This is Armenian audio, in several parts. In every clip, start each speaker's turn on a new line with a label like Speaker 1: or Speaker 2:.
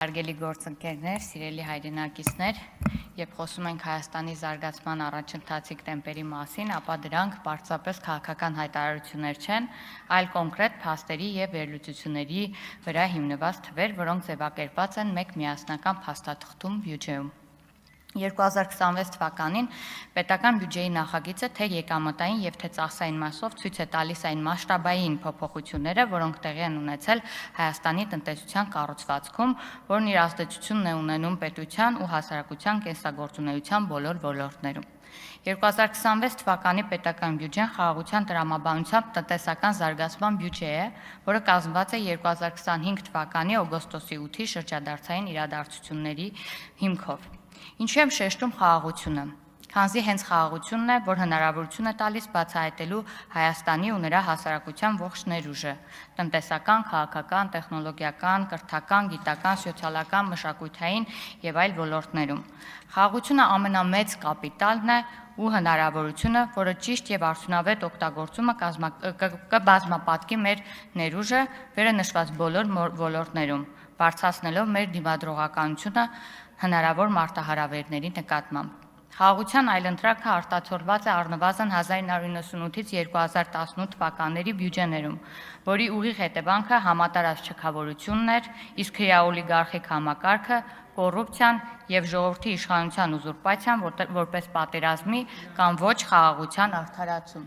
Speaker 1: Հարգելի գործընկերներ, սիրելի հայրենակիցներ, երբ խոսում ենք Հայաստանի զարգացման առաջընթացիկ տեմպերի մասին, ապա դրանք պարզապես քաղաքական հայտարարություններ չեն, այլ կոնկրետ փաստերի եւ վերլուծությունների վրա հիմնված թվեր, որոնք ձևակերպված են մեկ միասնական փաստաթղթում բյուջեում։ 2026 թվականին պետական բյուջեի նախագիծը թե եկամտային եւ թե ծախսային մասով ցույց է տալիս այն մասշտաբային փոփոխությունները, որոնք տեղի են ունեցել Հայաստանի տնտեսության կառուցվածքում, որն իր ազդեցությունն է ունենում պետության ու հասարակության կենսագործունեության բոլոր ոլորտներում։ 2026 թվականի պետական բյուջեն խաղաղության տրամաբանությամբ տնտեսական զարգացման բյուջե է, որը կազմված է 2025 թվականի օգոստոսի 8-ի շրջադարձային իրադարձությունների հիմքով։ Ինչու եմ շեշտում խաղաղությունը, քանզի հենց խաղաղությունն է, որ հնարավորություն է տալիս բացահայտելու Հայաստանի ու նրա հասարակության ողջ ներուժը՝ տնտեսական, քաղաքական, տեխնոլոգիական, կրթական, գիտական, սոցիալական, մշակութային եւ այլ ոլորտներում։ Խաղաղությունը ամենամեծ կապիտալն է ու հնարավորությունը, որը ճիշտ եւ արդյունավետ օգտագործումը կբազմապատկի մեր ներուժը վերը նշված բոլոր ոլորտներում, բարձրացնելով մեր դիմադրողականությունը հնարավոր մարտահրավերների նկատմամբ։ Խաղաղության այլընտրանքը արտացոլված է առնվազն 1998-ից 2018 թվականների բյուջեներում, որի ուղիղ հետևանքը համատարած չքավորությունն էր, իսկ հրեաօլիգարխիկ համակարգը, կոռուպցիան եւ ժողովրդի իշխանության ուզուրպացիան որպես պատերազմի կամ ոչ խաղաղության արդարացում։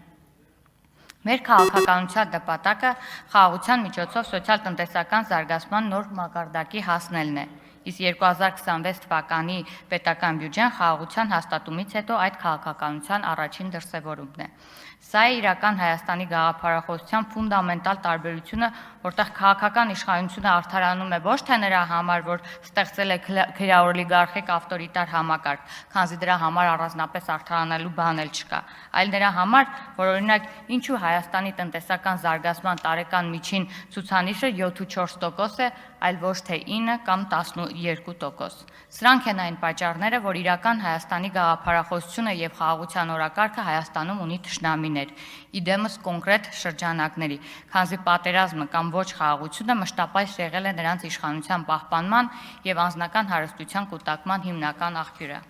Speaker 1: Մեր քաղաքականության նպատակը խաղաղության միջոցով սոցիալ-տնտեսական զարգացման նոր մակարդակի հասնելն է, իսկ 2026 թվականի պետական բյուջեն խաղաղության հաստատումից հետո այդ քաղաքականության առաջին դրսևորումն է։ Սա է իրական Հայաստանի գաղափարախոսության ֆունդամենտալ տարբերությունը, որտեղ քաղաքական իշխանությունը արդարանում է ոչ թե նրա համար, որ ստեղծել է հրեաօլիգարխիկ ավտորիտար համակարգ, քանզի դրա համար առանձնապես արդարանալու բան էլ չկա, այլ նրա համար, որ օրինակ ինչու Հայաստանի տնտեսական զարգացման տարեկան միջին ցուցանիշը 7.4% է, այլ ոչ թե 9 կամ 12%։ Սրանք են այն պատճառները, որ իրական Հայաստանի գաղափարախոսությունը եւ խաղաղության օրակարգը Հայաստանում ունի թշնամիներ, իդեմս կոնկրետ շրջանակների, քանզի պատերազմը կամ ոչ խաղաղությունը մշտապես եղել է նրանց իշխանության պահպանման եւ անձնական հարստության կուտակման հիմնական աղբյուրը։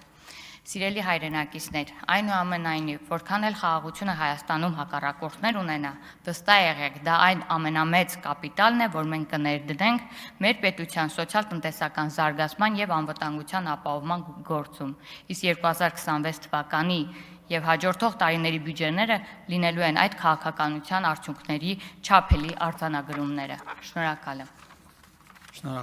Speaker 1: Սիրելի հայրենակիցներ, այնուամենայնիվ, որքան էլ խաղաղությունը Հայաստանում հակառակորդներ ունենա, վստահ եղեք, դա այն ամենամեծ կապիտալն է, որ մենք կներդնենք մեր պետության սոցիալ-տնտեսական զարգացման եւ անվտանգության ապահովման գործում։ Իսկ 2026 թվականի եւ հաջորդող տարիների բյուջեները լինելու են այդ քաղաքականության արդյունքների չափելի արձանագրումները։ Շնորհակալ եմ։